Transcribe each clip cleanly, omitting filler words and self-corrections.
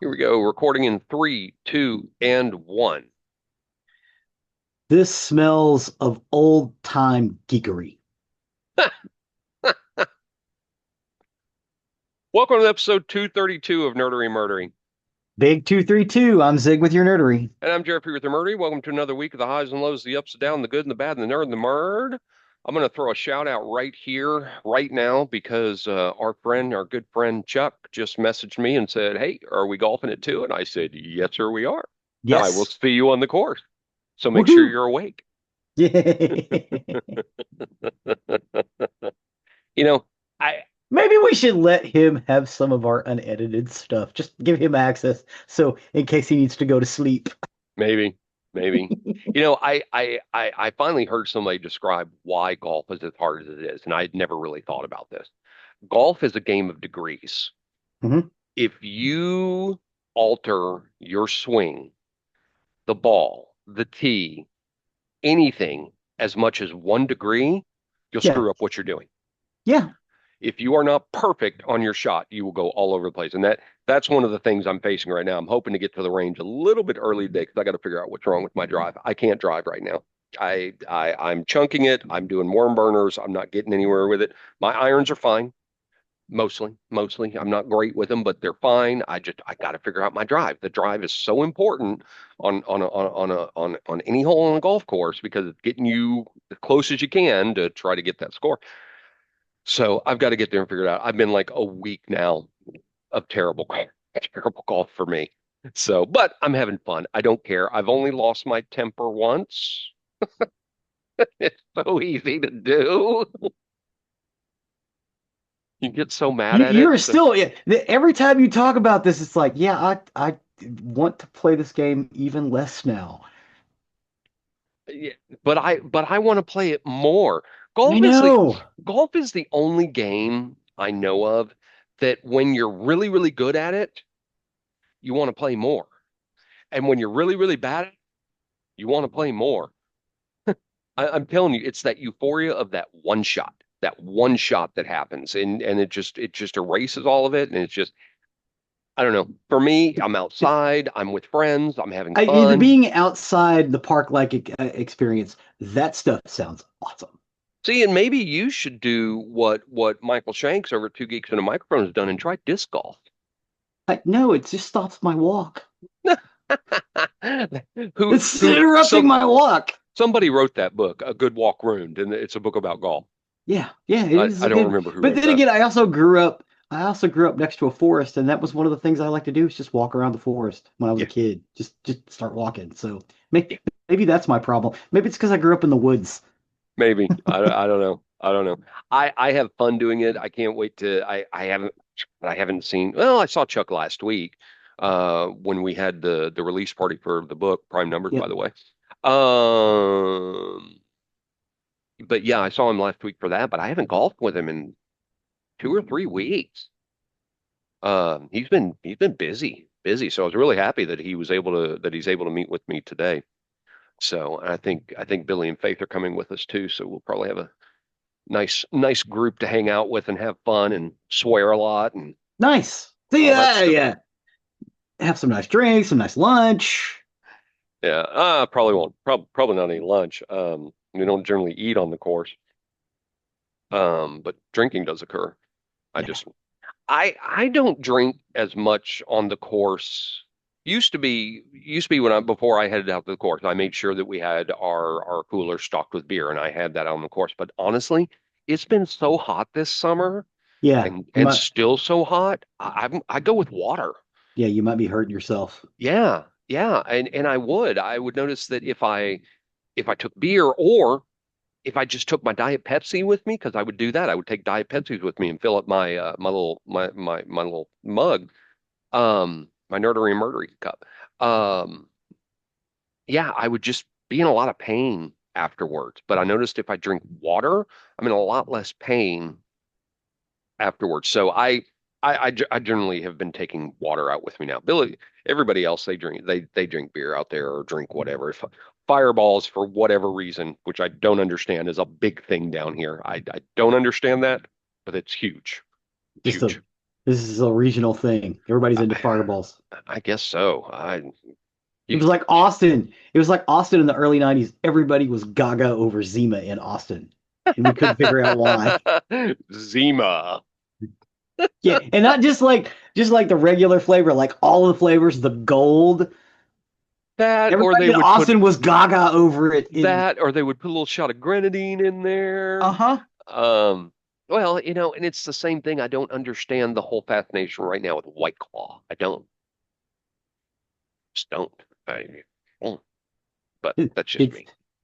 Here we go. Recording in three, two, and one. This smells of old time geekery. Welcome to episode 232 of Nerdery Murdering. Big 232. I'm Zig with your nerdery. And I'm Jeffrey with the Murdery. Welcome to another week of the highs and lows, the ups and downs, the good and the bad, and the nerd and the murd. I'm going to throw a shout out right here, right now, because our good friend Chuck just messaged me and said, "Hey, are we golfing at 2?" And I said, "Yes, sir, we are. And I will Yes. see you on the course. So make sure Woohoo. you're awake." Yeah. You know, I Maybe we should let him have some of our unedited stuff. Just give him access so in case he needs to go to sleep. Maybe, maybe. I finally heard somebody describe why golf is as hard as it is, and I'd never really thought about this. Golf is a game of degrees. Mhm. If you alter your swing, the ball, the tee, anything as much as 1 degree, you'll Yeah. screw up what you're doing. Yeah. If you are not perfect on your shot, you will go all over the place. And that's one of the things I'm facing right now. I'm hoping to get to the range a little bit early today because I got to figure out what's wrong with my drive. I can't drive right now. I'm chunking it. I'm doing worm burners. I'm not getting anywhere with it. My irons are fine, mostly. I'm not great with them, but they're fine. I got to figure out my drive. The drive is so important on any hole on a golf course because it's getting you as close as you can to try to get that score. So I've got to get there and figure it out. I've been like a week now of terrible golf, terrible golf for me. So, but I'm having fun. I don't care. I've only lost my temper once. It's so easy to do. You get so mad at it. You're still, yeah, every time you talk about this, it's like, yeah, I want to play this game even less now. Yeah, but I want to play it more. I Golf is the know. golf is the only game I know of that when you're really, really good at it, you want to play more. And when you're really, really bad at it, you want to play more. I'm telling you, it's that euphoria of that one shot that happens, and it just erases all of it, and it's just I don't know. For me, I'm outside, I'm with friends, I'm having The fun. being outside the park like experience, that stuff sounds awesome. See, and maybe you should do what Michael Shanks over at Two Geeks and a Microphone has done and try disc golf. No, it just stops my walk. Who It's who interrupting some my walk. somebody wrote that book, A Good Walk Ruined, and it's a book about golf. Yeah, yeah, it I, is I a don't good. remember who But wrote then that. again, I also grew up next to a forest, and that was one of the things I like to do is just walk around the forest when I was a Yeah, kid. Just start walking. So maybe that's my problem. Maybe it's because I grew up in the woods. maybe. I don't know. I don't know. I have fun doing it. I can't wait to I haven't seen well, I saw Chuck last week when we had the release party for the book, Prime Numbers, by Yep. the way. Um but yeah, I saw him last week for that, but I haven't golfed with him in 2 or 3 weeks. He's been busy, busy. So I was really happy that he's able to meet with me today. So I think Billy and Faith are coming with us too. So we'll probably have a nice group to hang out with and have fun and swear a lot and Nice. See, all that yeah, stuff. yeah. Have some nice drinks, some nice lunch. Yeah, probably won't. Probably not any lunch. We don't generally eat on the course. But drinking does occur. I Yeah. just I don't drink as much on the course. Used to be when I before I headed out to the course, I made sure that we had our cooler stocked with beer, and I had that on the course. But honestly, it's been so hot this summer, Yeah. You and might still so hot. I go with water. yeah, you might be hurting yourself. Yeah, yeah, and I would notice that if I took beer or if I just took my Diet Pepsi with me, because I would do that, I would take Diet Pepsis with me and fill up my little mug, my nerdery and murdery cup. Um, yeah, I would just be in a lot of pain afterwards. But I noticed if I drink water, I'm in a lot less pain afterwards. So I generally have been taking water out with me now. Billy, everybody else they drink beer out there or drink whatever. If Fireballs for whatever reason, which I don't understand, is a big thing down here. I don't understand that, but it's huge, Just a huge. This is a regional thing. Everybody's into I, fireballs. I guess so. It You was like Austin. It was like Austin in the early 90s. Everybody was gaga over Zima in Austin. And we couldn't figure out why. Zima. Yeah, and not just like the regular flavor, like all of the flavors, the gold. That or they Everybody in would put Austin was gaga over it in that or they would put a little shot of grenadine in there. uh-huh. Um, well, and it's the same thing. I don't understand the whole fascination right now with White Claw. I don't. Just don't. I won't. But that's just It's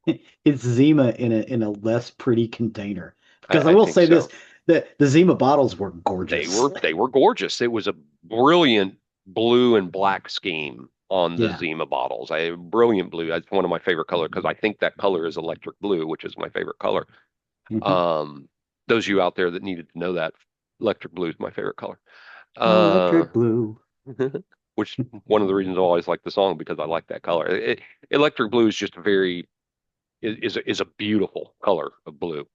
me. it's Zima in a less pretty container. Because I I will think say this, so. the Zima bottles were They gorgeous. were they were gorgeous. It was a brilliant blue and black scheme on the Yeah. Zima bottles. Brilliant blue. That's one of my favorite colors because I think that color is electric blue, which is my favorite color. Hmm. Um, those of you out there that needed to know that, electric blue is my favorite color. Uh, Electric blue. which one of the reasons I always like the song because I like that color. Electric blue is just a very is a beautiful color of blue.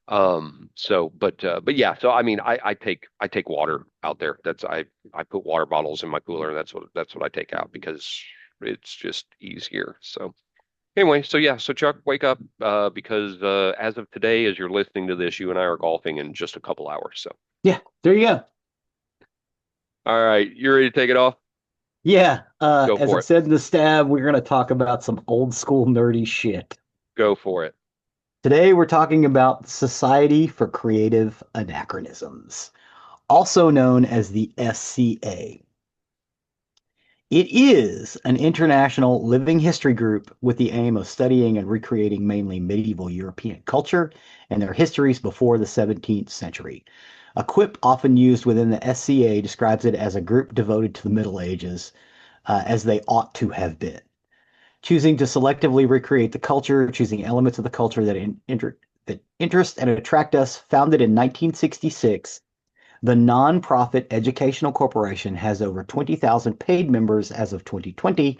But yeah, so I mean I take water out there. I put water bottles in my cooler and that's what I take out because it's just easier. So anyway, so yeah, so Chuck, wake up because as of today, as you're listening to this, you and I are golfing in just a couple hours. So Yeah, there you go. all right, you ready to take it off? Yeah, Go as for it it. said in the stab, we're going to talk about some old school nerdy shit. Go for it. Today, we're talking about Society for Creative Anachronisms, also known as the SCA. It is an international living history group with the aim of studying and recreating mainly medieval European culture and their histories before the 17th century. A quip often used within the SCA describes it as a group devoted to the Middle Ages, as they ought to have been. Choosing to selectively recreate the culture, choosing elements of the culture that interest and attract us, founded in 1966, the nonprofit Educational Corporation has over 20,000 paid members as of 2020,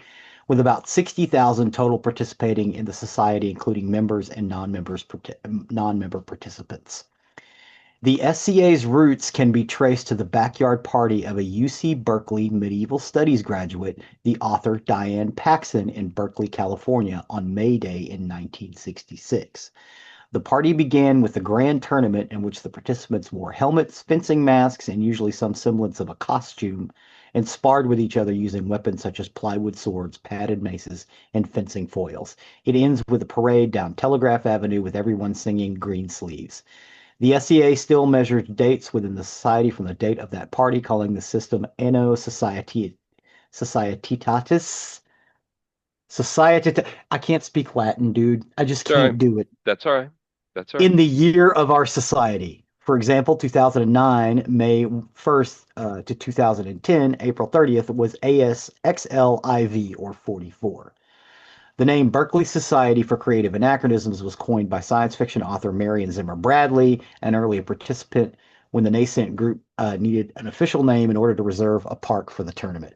with about 60,000 total participating in the society, including members and non-member participants. The SCA's roots can be traced to the backyard party of a UC Berkeley medieval studies graduate, the author Diane Paxson, in Berkeley, California, on May Day in 1966. The party began with a grand tournament in which the participants wore helmets, fencing masks, and usually some semblance of a costume, and sparred with each other using weapons such as plywood swords, padded maces, and fencing foils. It ends with a parade down Telegraph Avenue with everyone singing Green Sleeves. The SCA still measures dates within the society from the date of that party, calling the system Anno Societatis. Society. I can't speak Latin, dude. I just It's all right. can't do it. That's all right. That's all right. In the year of our society. For example, 2009, May 1st to 2010, April 30th, was ASXLIV, or 44. The name Berkeley Society for Creative Anachronisms was coined by science fiction author Marion Zimmer Bradley, an early participant, when the nascent group needed an official name in order to reserve a park for the tournament.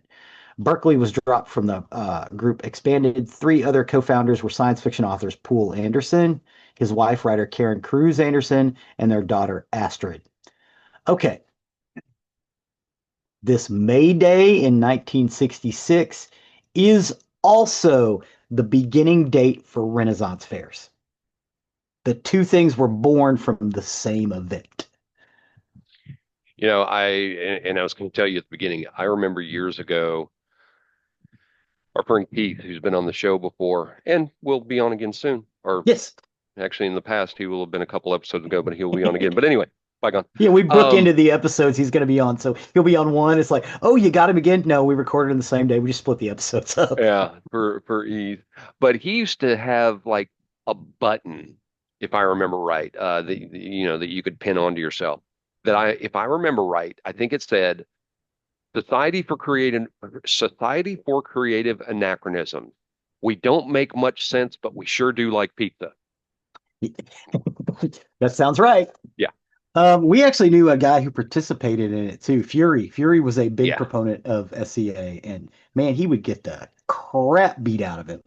Berkeley was dropped from the group expanded. Three other co-founders were science fiction authors Poul Anderson, his wife, writer Karen Cruz Anderson, and their daughter Astrid. Okay, this May Day in 1966 is also the beginning date for Renaissance fairs. The two things were born from the same event. I was going to tell you at the beginning, I remember years ago, our friend Keith, who's been on the show before and will be on again soon, or Yes. actually in the past, he will have been a couple episodes ago, but he'll be on again. But anyway, bygone. Yeah, we book into Um, the episodes he's going to be on. So he'll be on one. It's like, oh, you got him again? No, we recorded in the same day. We just split the episodes up. yeah, for ease. But he used to have like a button, if I remember right, that you could pin onto yourself. If I remember right, I think it said Society for Creative Anachronism. We don't make much sense, but we sure do like pizza. That sounds right. Yeah, We actually knew a guy who participated in it too. Fury. Fury was a big yeah. proponent of SCA, and man, he would get the crap beat out of him.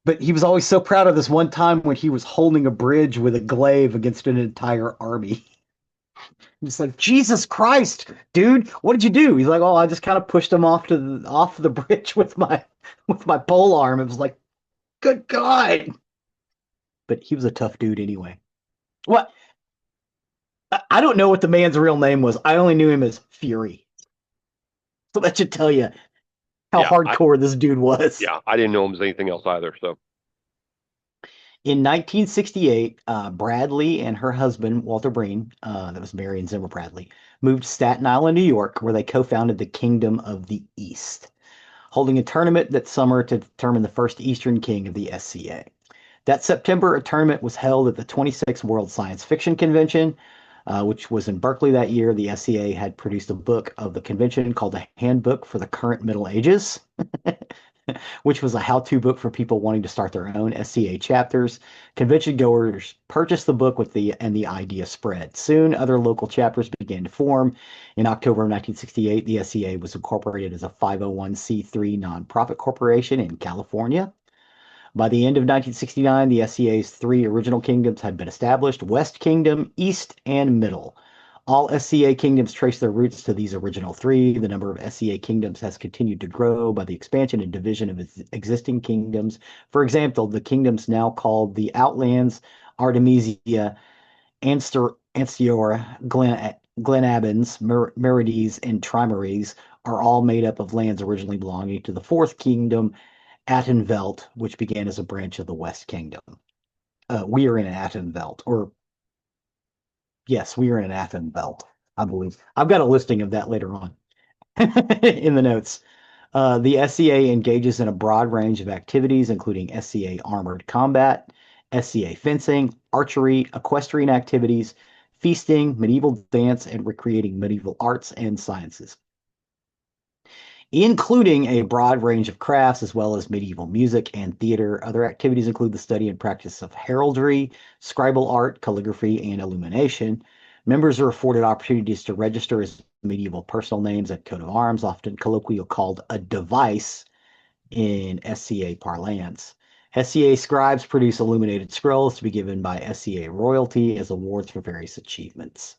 But he was always so proud of this one time when he was holding a bridge with a glaive against an entire army. I'm just like, Jesus Christ, dude, what did you do? He's like, oh, I just kind of pushed him off the bridge with my pole arm. It was like, good God. But he was a tough dude anyway. What? I don't know what the man's real name was. I only knew him as Fury. So that should tell you how Yeah, hardcore this dude was. I didn't know him as anything else either. So In 1968, Bradley and her husband, Walter Breen, that was Mary and Zimmer Bradley, moved to Staten Island, New York, where they co founded the Kingdom of the East, holding a tournament that summer to determine the first Eastern King of the SCA. That September, a tournament was held at the 26th World Science Fiction Convention, which was in Berkeley that year. The SCA had produced a book of the convention called A Handbook for the Current Middle Ages, which was a how-to book for people wanting to start their own SCA chapters. Convention goers purchased the book and the idea spread. Soon, other local chapters began to form. In October of 1968, the SCA was incorporated as a 501c3 nonprofit corporation in California. By the end of 1969, the SCA's three original kingdoms had been established: West Kingdom, East, and Middle. All SCA kingdoms trace their roots to these original three. The number of SCA kingdoms has continued to grow by the expansion and division of its existing kingdoms. For example, the kingdoms now called the Outlands, Artemisia, Anstiora, Glenabans, Merides, and Trimaries are all made up of lands originally belonging to the fourth kingdom, Attenveld, which began as a branch of the West Kingdom. We are in Attenveld, or yes, we are in Attenveld, I believe. I've got a listing of that later on in the notes. The SCA engages in a broad range of activities, including SCA armored combat, SCA fencing, archery, equestrian activities, feasting, medieval dance, and recreating medieval arts and sciences, including a broad range of crafts as well as medieval music and theater. Other activities include the study and practice of heraldry, scribal art, calligraphy, and illumination. Members are afforded opportunities to register as medieval personal names at coat of arms, often colloquially called a device in SCA parlance. SCA scribes produce illuminated scrolls to be given by SCA royalty as awards for various achievements.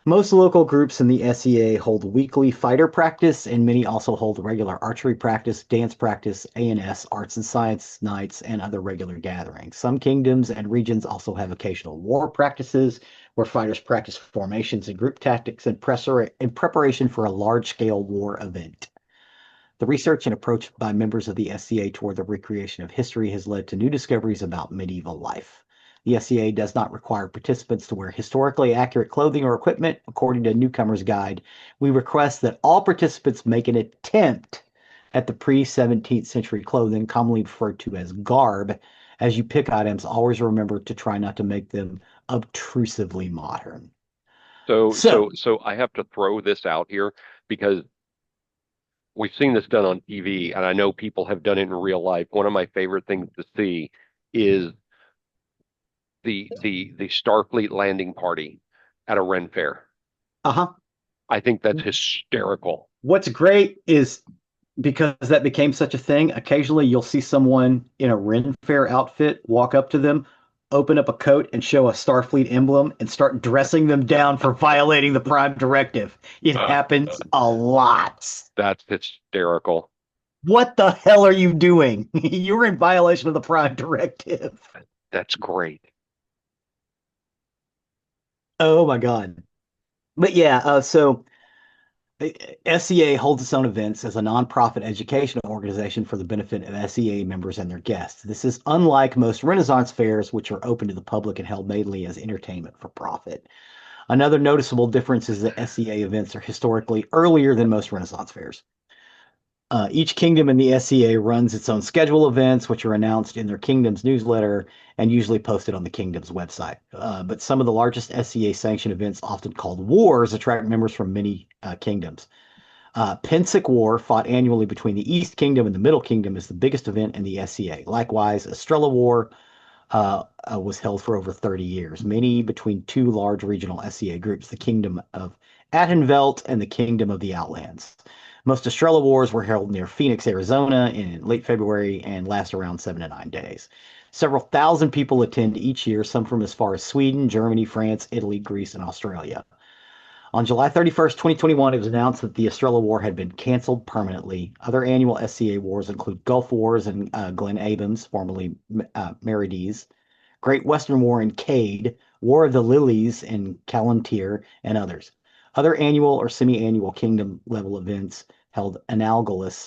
Most local groups in the SCA hold weekly fighter practice, and many also hold regular archery practice, dance practice, A&S, arts and science nights, and other regular gatherings. Some kingdoms and regions also have occasional war practices, where fighters practice formations and group tactics in preparation for a large-scale war event. The research and approach by members of the SCA toward the recreation of history has led to new discoveries about medieval life. The SCA does not require participants to wear historically accurate clothing or equipment. According to Newcomer's Guide, we request that all participants make an attempt at the pre-17th century clothing, commonly referred to as garb. As you pick items, always remember to try not to make them obtrusively modern. So, I have to throw this out here because we've seen this done on TV, and I know people have done it in real life. One of my favorite things to see is the Starfleet landing party at a Ren fair. uh-huh. I think that's hysterical. What's great is because that became such a thing, occasionally you'll see someone in a Ren Fair outfit walk up to them, open up a coat, and show a Starfleet emblem and start dressing them down for violating the Prime Directive. It happens a lot. That's hysterical. What the hell are you doing? You're in violation of the Prime Directive. That's great. Oh my God. But yeah, so SCA holds its own events as a nonprofit educational organization for the benefit of SCA members and their guests. This is unlike most Renaissance fairs, which are open to the public and held mainly as entertainment for profit. Another noticeable difference is that SCA events are historically earlier than most Renaissance fairs. Each kingdom in the SCA runs its own schedule events, which are announced in their kingdom's newsletter and usually posted on the kingdom's website. But some of the largest SCA sanctioned events, often called wars, attract members from many kingdoms. Pensic War, fought annually between the East Kingdom and the Middle Kingdom, is the biggest event in the SCA. Likewise, Estrella War was held for over 30 years, many between two large regional SCA groups, the Kingdom of Attenvelt and the Kingdom of the Outlands. Most Estrella Wars were held near Phoenix, Arizona in late February and last around 7 to 9 days. Several thousand people attend each year, some from as far as Sweden, Germany, France, Italy, Greece, and Australia. On July 31st, 2021, it was announced that the Australia War had been canceled permanently. Other annual SCA wars include Gulf Wars in Glen Abrams, formerly Marides, Great Western War in Cade, War of the Lilies in Calontir, and others. Other annual or semi-annual kingdom level events held analogously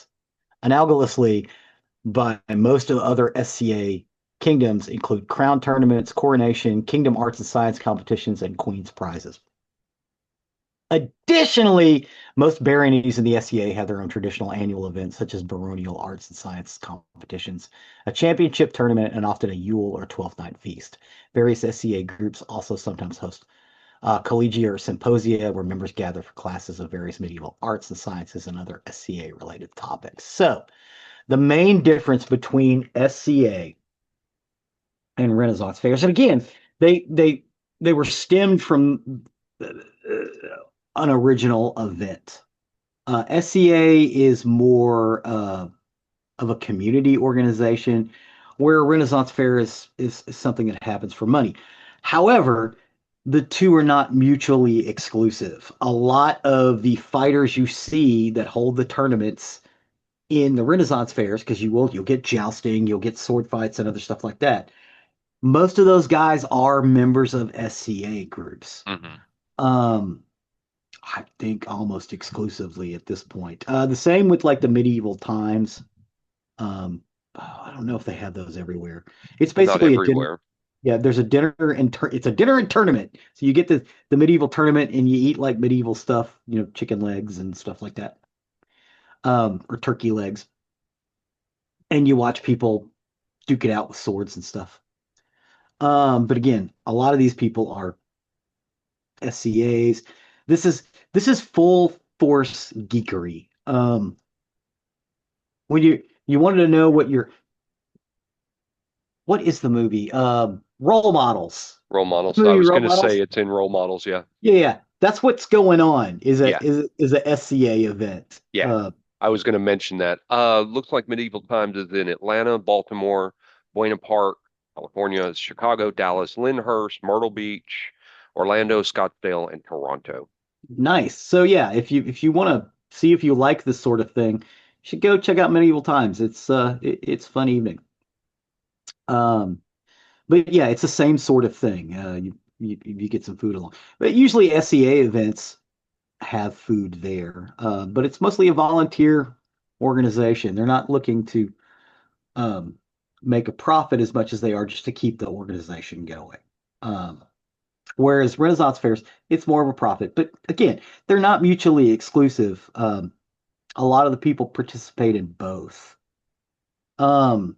by most of the other SCA kingdoms include crown tournaments, coronation, kingdom arts and science competitions, and queen's prizes. Additionally, most baronies in the SCA have their own traditional annual events, such as baronial arts and science competitions, a championship tournament, and often a Yule or 12th night feast. Various SCA groups also sometimes host collegia or symposia where members gather for classes of various medieval arts and sciences and other SCA related topics. So, the main difference between SCA and Renaissance fairs, and again, they were stemmed from an original event. SCA is more of a community organization, where a Renaissance fair is something that happens for money. However, the two are not mutually exclusive. A lot of the fighters you see that hold the tournaments in the Renaissance fairs, because you'll get jousting, you'll get sword fights and other stuff like that. Most of those guys are members of SCA groups. Hmm. Um, I think almost exclusively at this point. The same with like the medieval times. I don't know if they have those everywhere. It's Not basically a dinner. everywhere. Yeah, there's a dinner and it's a dinner and tournament. So you get the medieval tournament and you eat like medieval stuff, chicken legs and stuff like that, or turkey legs, and you watch people duke it out with swords and stuff. But again, a lot of these people are SCAs. This is full force geekery. When you wanted to know what is the movie? Role models. Role models. I Movie was role going to say models. it's in role models. Yeah. Yeah, yeah. That's what's going on. Is a Yeah. is a SCA event. Yeah. I was going to mention that. Looks like Medieval Times is in Atlanta, Baltimore, Buena Park, California, Chicago, Dallas, Lyndhurst, Myrtle Beach, Orlando, Scottsdale, and Toronto. Nice. So yeah, if you want to see if you like this sort of thing, you should go check out Medieval Times. It's fun evening. Um, but yeah, it's the same sort of thing. You get some food along, but usually SCA events have food there. But it's mostly a volunteer organization. They're not looking to um, make a profit as much as they are just to keep the organization going. Um, Whereas Renaissance fairs, it's more of a profit. But again, they're not mutually exclusive. A lot of the people participate in both. Um,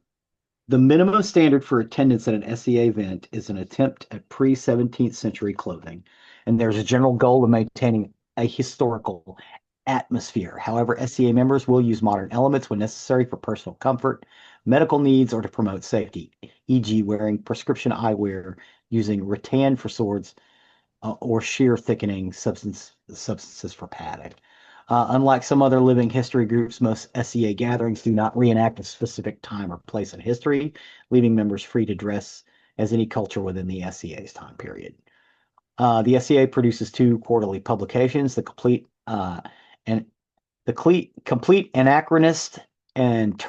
the minimum standard for attendance at an SCA event is an attempt at pre-17th century clothing, and there's a general goal of maintaining a historical atmosphere. However, SCA members will use modern elements when necessary for personal comfort, medical needs, or to promote safety, e.g., wearing prescription eyewear, using rattan for swords, or shear thickening substances for padding. Unlike some other living history groups, most SCA gatherings do not reenact a specific time or place in history, leaving members free to dress as any culture within the SCA's time period. The SCA produces two quarterly publications: and complete anachronist and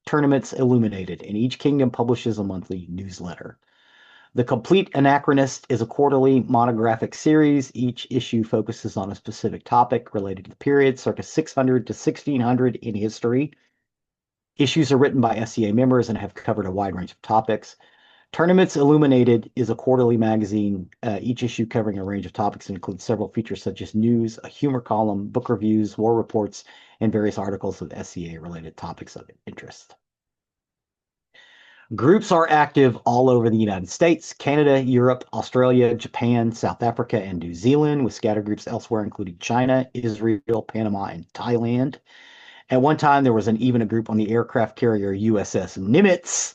tournaments illuminated, and each kingdom publishes a monthly newsletter. The Complete Anachronist is a quarterly monographic series. Each issue focuses on a specific topic related to the period, circa 600 to 1600 in history. Issues are written by SCA members and have covered a wide range of topics. Tournaments Illuminated is a quarterly magazine, each issue covering a range of topics and includes several features such as news, a humor column, book reviews, war reports, and various articles of SCA-related topics of interest. Groups are active all over the United States, Canada, Europe, Australia, Japan, South Africa, and New Zealand, with scattered groups elsewhere, including China, Israel, Panama, and Thailand. At one time, there was even a group on the aircraft carrier USS Nimitz,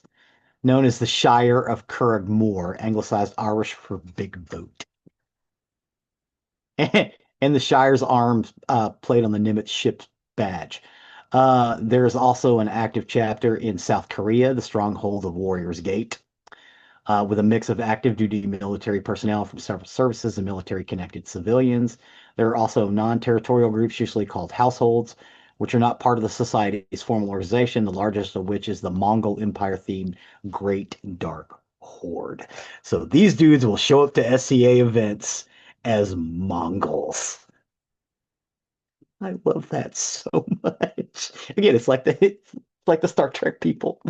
known as the Shire of Curragmore, anglicized Irish for big boat. And the Shire's arms played on the Nimitz ship's badge. There's also an active chapter in South Korea, the stronghold of Warriors Gate, with a mix of active duty military personnel from several services and military connected civilians. There are also non territorial groups, usually called households, which are not part of the society's formal organization, the largest of which is the Mongol Empire themed Great Dark Horde. So these dudes will show up to SCA events as Mongols. I love that so much. Again, it's like the Star Trek people.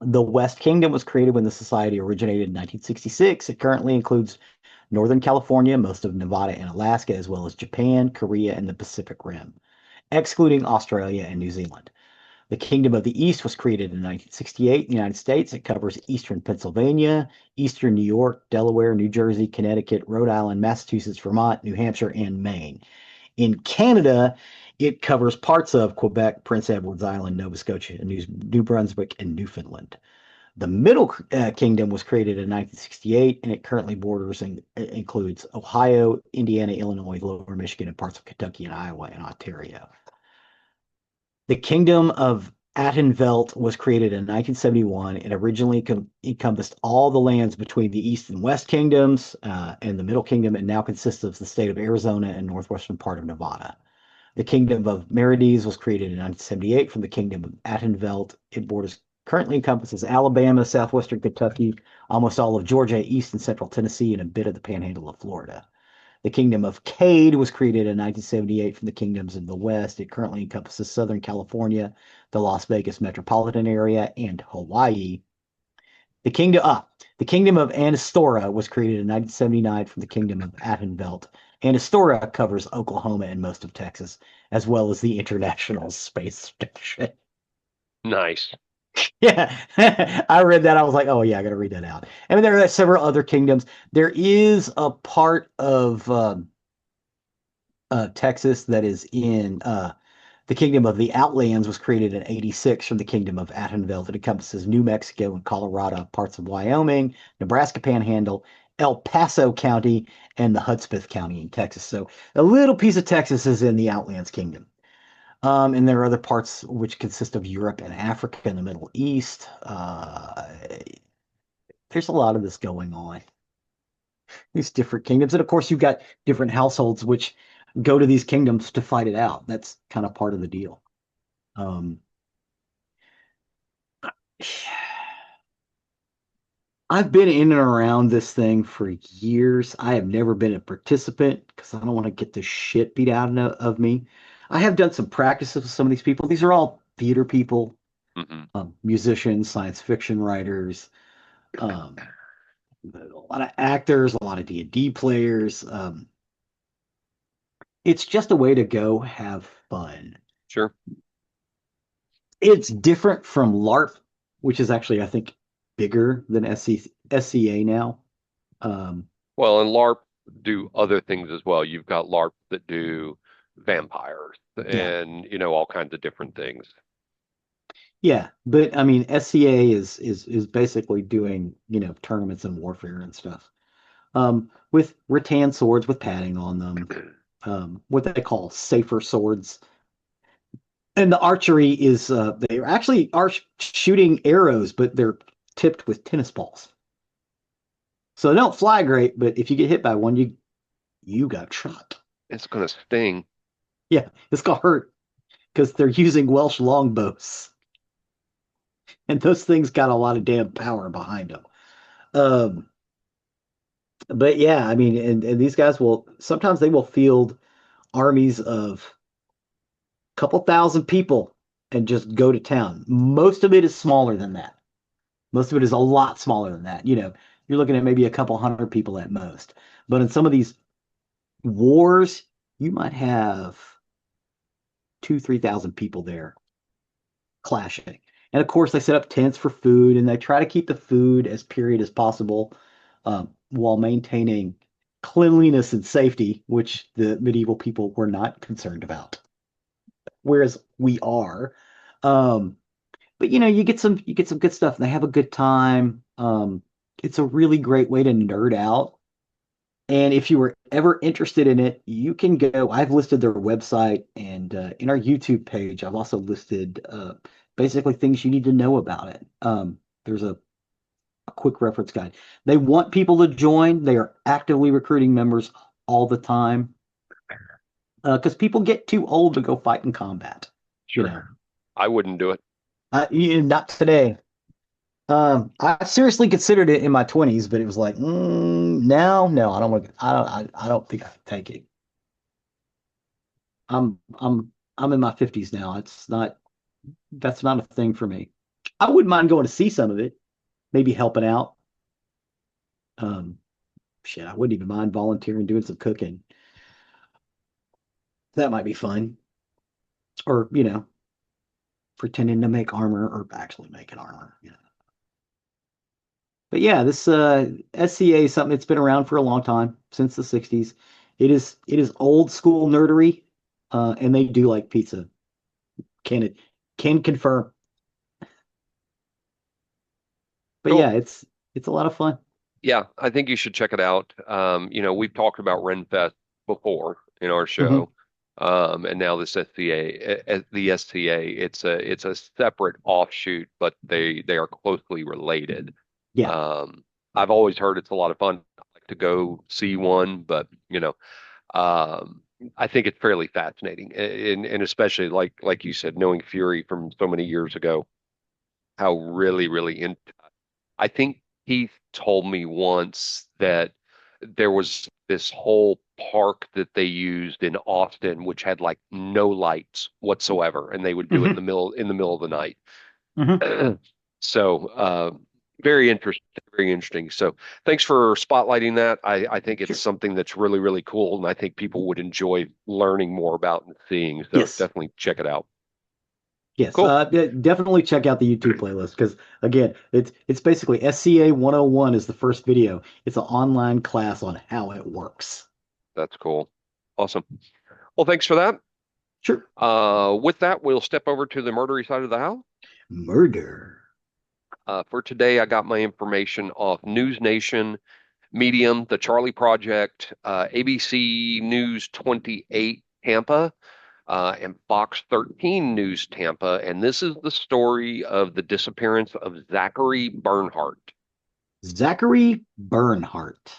The West Kingdom was created when the society originated in 1966. It currently includes Northern California, most of Nevada and Alaska, as well as Japan, Korea, and the Pacific Rim, excluding Australia and New Zealand. The Kingdom of the East was created in 1968 in the United States. It covers eastern Pennsylvania, eastern New York, Delaware, New Jersey, Connecticut, Rhode Island, Massachusetts, Vermont, New Hampshire, and Maine. In Canada, it covers parts of Quebec, Prince Edward's Island, Nova Scotia, New Brunswick, and Newfoundland. The Middle Kingdom was created in 1968, and it currently borders and includes Ohio, Indiana, Illinois, Lower Michigan, and parts of Kentucky and Iowa and Ontario. The Kingdom of Attenvelt was created in 1971. It originally encompassed all the lands between the East and West Kingdoms and the Middle Kingdom, and now consists of the state of Arizona and northwestern part of Nevada. The Kingdom of Merides was created in 1978 from the Kingdom of Attenvelt. It borders currently encompasses Alabama, southwestern Kentucky, almost all of Georgia, east and central Tennessee, and a bit of the panhandle of Florida. The Kingdom of Cade was created in 1978 from the kingdoms of the West. It currently encompasses Southern California, the Las Vegas metropolitan area, and Hawaii. The Kingdom of Anistora was created in 1979 from the Kingdom of Attenvelt. Anistora covers Oklahoma and most of Texas, as well as the International Space Station. Nice. Yeah, I read that. I was like, oh yeah, I got to read that out. And there are several other kingdoms. There is a part of Texas that is in the Kingdom of the Outlands was created in 86 from the Kingdom of Attenville. It encompasses New Mexico and Colorado, parts of Wyoming, Nebraska Panhandle, El Paso County, and the Hudspeth County in Texas. So a little piece of Texas is in the Outlands Kingdom. And there are other parts which consist of Europe and Africa and the Middle East. There's a lot of this going on. These different kingdoms. And of course, you've got different households which go to these kingdoms to fight it out. That's kind of part of the deal. Um, I've been in and around this thing for years. I have never been a participant because I don't want to get the shit beat out of me. I have done some practices with some of these people. These are all theater people, Hmm. musicians, science fiction writers, um, a lot of actors, a lot of D&D players. It's just a way to go have fun. Sure. It's different from LARP, which is actually, I think, bigger than SCA now. Um, Well, and LARP do other things as well. You've got LARP that do vampires yeah, and, all kinds of different things. yeah, but I mean, SCA is basically doing tournaments and warfare and stuff. With rattan swords with padding on them, what they call safer swords. And the archery is they actually are shooting arrows, but they're tipped with tennis balls. So they don't fly great, but if you get hit by one, you got shot. It's going to sting. Yeah, it's gonna hurt because they're using Welsh longbows, and those things got a lot of damn power behind them. Um, but yeah, I mean, and these guys will sometimes they will field armies of a couple thousand people and just go to town. Most of it is smaller than that. Most of it is a lot smaller than that. You're looking at maybe a couple hundred people at most. But in some of these wars, you might have 3,000 people there clashing. And of course, they set up tents for food and they try to keep the food as period as possible while maintaining cleanliness and safety, which the medieval people were not concerned about, whereas we are. Um, but you get some good stuff and they have a good time. It's a really great way to nerd out. And if you were ever interested in it, you can go. I've listed their website and And in our YouTube page, I've also listed basically things you need to know about it. There's a quick reference guide. They want people to join. They are actively recruiting members all the time because people get too old to go fight in combat. You know, Sure. I wouldn't do it. not today. I seriously considered it in my 20s, but it was like, no, I don't want to. I don't think I can take it. I'm, I'm, I'm in my 50s now. That's not a thing for me. I wouldn't mind going to see some of it, maybe helping out. Um, Shit, I wouldn't even mind volunteering, doing some cooking. That might be fun. Or, pretending to make armor or actually making armor. But yeah, this SCA is something that's been around for a long time, since the 60s. It is old school nerdery, and they do like pizza. Can confirm. But Cool. yeah, it's a lot of fun. Yeah, I think you should check it out. We've talked about Renfest before in our Hmm. show, and now this SCA, the SCA, it's a separate offshoot, but they are closely related. Yeah. Um, I've always heard it's a lot of fun. I like to go see one, but um, I think it's fairly fascinating, and especially like you said, knowing Fury from so many years ago, how really in I think Keith told me once that there was this whole park that they used in Austin, which had like no lights whatsoever, and they would do it Hmm. in the middle of the night. Hmm. So very interesting, very interesting. So thanks for spotlighting that. I think it's Sure. something that's really cool, and I think people would enjoy learning more about and seeing. So Yes. definitely check it out. Yes. Cool. Definitely check out the YouTube playlist because again, it's basically SCA 101 is the first video. It's an online class on how it works. That's cool. Awesome. Well, thanks for that. Sure. With that, we'll step over to the murdery side of the house. Murder. For today, I got my information off News Nation, Medium, The Charlie Project, ABC News 28 Tampa, and Fox 13 News Tampa. And this is the story of the disappearance of Zackary Bernhardt. Zackary Bernhardt.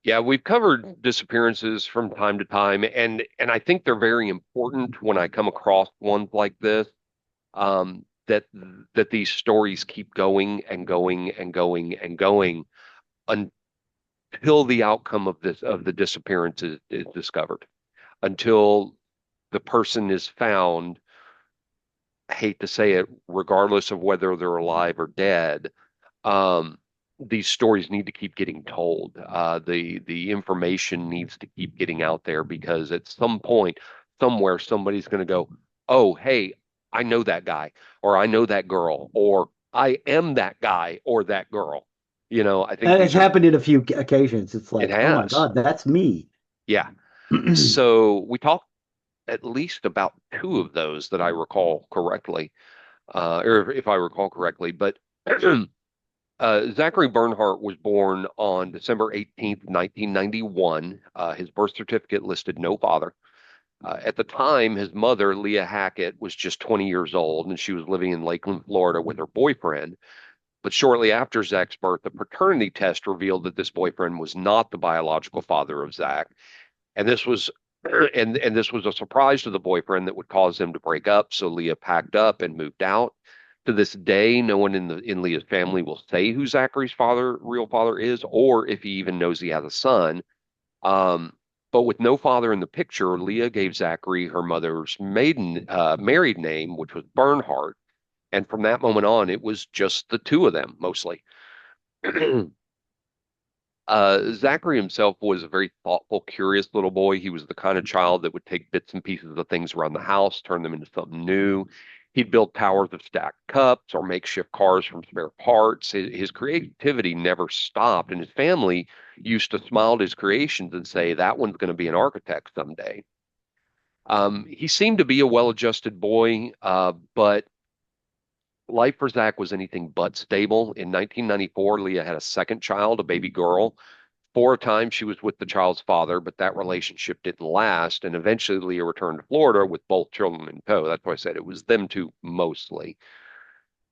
Yeah, we've covered disappearances from time to time, and I think they're very important when I come across ones like this. That these stories keep going and going and going and going until the outcome of the disappearance is discovered, until the person is found. I hate to say it, regardless of whether they're alive or dead. Um, these stories need to keep getting told. The information needs to keep getting out there because at some point, somewhere, somebody's going to go, "Oh, hey, I know that guy, or I know that girl, or I am that guy or that girl." I think That has these are. happened in a few occasions. It's It like, oh my has, God, that's me. yeah. So we talked at least about two of those that I recall correctly, or if I recall correctly, but. Zachary Bernhardt was born on December 18th, 1991. His birth certificate listed no father. At the time, his mother, Leah Hackett, was just 20 years old, and she was living in Lakeland, Florida with her boyfriend. But shortly after Zach's birth, the paternity test revealed that this boyfriend was not the biological father of Zach. And this was and this was a surprise to the boyfriend that would cause them to break up. So Leah packed up and moved out. To this day, no one in Leah's family will say who Zachary's real father is, or if he even knows he has a son. Um, but with no father in the picture, Leah gave Zachary her mother's married name, which was Bernhardt. And from that moment on, it was just the two of them mostly. Zachary himself was a very thoughtful, curious little boy. He was the kind of child that would take bits and pieces of things around the house, turn them into something new. He'd build towers of stacked cups or makeshift cars from spare parts. His creativity never stopped, and his family used to smile at his creations and say, "That one's going to be an architect someday." He seemed to be a well-adjusted boy, but life for Zach was anything but stable. In 1994, Leah had a second child, a baby girl. For a time, she was with the child's father, but that relationship didn't last, and eventually Leah returned to Florida with both children in tow. That's why I said it was them two mostly.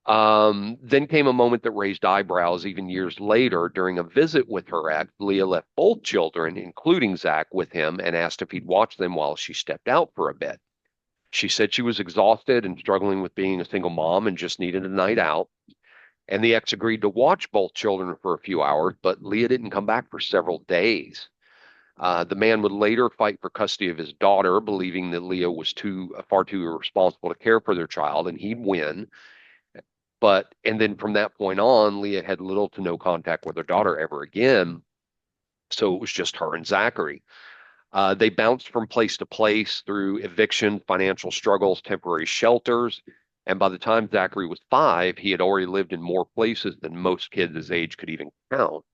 Then came a moment that raised eyebrows even years later. During a visit with her ex, Leah left both children, including Zach, with him and asked if he'd watch them while she stepped out for a bit. She said she was exhausted and struggling with being a single mom and just needed a night out. And the ex agreed to watch both children for a few hours, but Leah didn't come back for several days. The man would later fight for custody of his daughter, believing that Leah was far too irresponsible to care for their child, and he'd win. And then from that point on, Leah had little to no contact with her daughter ever again. So it was just her and Zackary. They bounced from place to place through eviction, financial struggles, temporary shelters. And by the time Zackary was 5, he had already lived in more places than most kids his age could even count.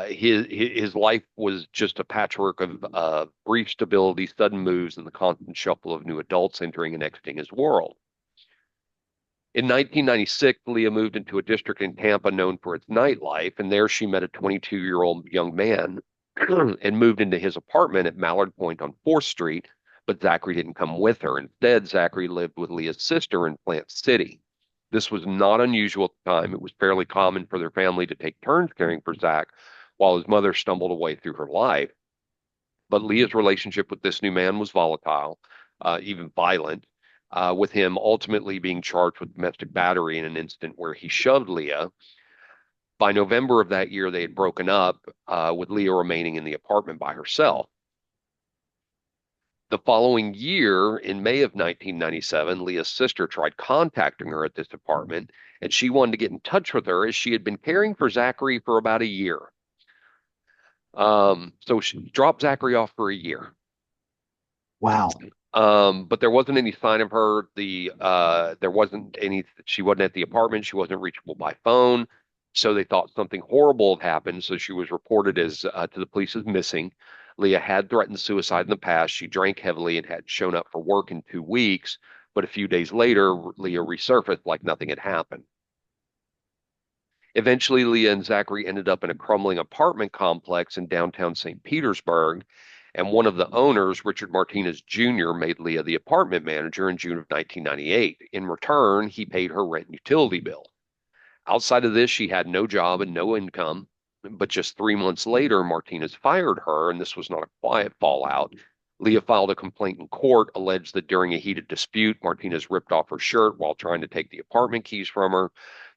His life was just a patchwork of brief stability, sudden moves, and the constant shuffle of new adults entering and exiting his world. In 1996, Leah moved into a district in Tampa known for its nightlife, and there she met a 22-year-old young man and moved into his apartment at Mallard Point on 4th Street, but Zackary didn't come with her. Instead, Zackary lived with Leah's sister in Plant City. This was not unusual at the time. It was fairly common for their family to take turns caring for Zach while his mother stumbled away through her life. But Leah's relationship with this new man was volatile, even violent, with him ultimately being charged with domestic battery in an incident where he shoved Leah. By November of that year, they had broken up, with Leah remaining in the apartment by herself. The following year, in May of 1997, Leah's sister tried contacting her at this apartment, and she wanted to get in touch with her as she had been caring for Zackary for about a year. So she dropped Zackary off for a year. Wow. But there wasn't any sign of her. There wasn't any. She wasn't at the apartment. She wasn't reachable by phone. So they thought something horrible had happened. So she was reported as to the police as missing. Leah had threatened suicide in the past. She drank heavily and had shown up for work in 2 weeks. But a few days later, Leah resurfaced like nothing had happened. Eventually, Leah and Zackary ended up in a crumbling apartment complex in downtown St. Petersburg, and one of the owners, Richard Martinez Jr., made Leah the apartment manager in June of 1998. In return, he paid her rent and utility bill. Outside of this, she had no job and no income. But just 3 months later, Martinez fired her, and this was not a quiet fallout. Leah filed a complaint in court, alleged that during a heated dispute, Martinez ripped off her shirt while trying to take the apartment keys from her.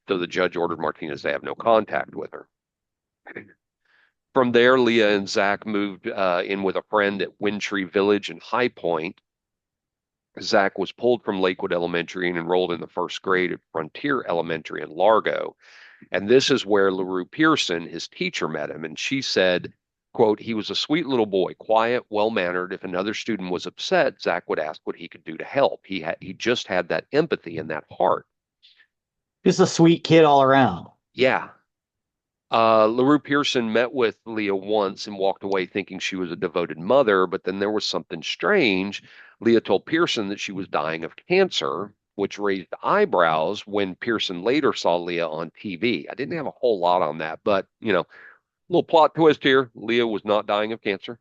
So the judge ordered Martinez to have no contact with her. From there, Leah and Zach moved in with a friend at Windtree Village in High Point. Zach was pulled from Lakewood Elementary and enrolled in the first grade at Frontier Elementary in Largo. And this is where LaRue Pearson, his teacher, met him. And she said, quote, he was a sweet little boy, quiet, well-mannered. If another student was upset, Zach would ask what he could do to help. He just had that empathy and that heart. Just a sweet kid all around. Yeah. LaRue Pearson met with Leah once and walked away thinking she was a devoted mother, but then there was something strange. Leah told Pearson that she was dying of cancer, which raised eyebrows when Pearson later saw Leah on TV. I didn't have a whole lot on that, but little plot twist here. Leah was not dying of cancer.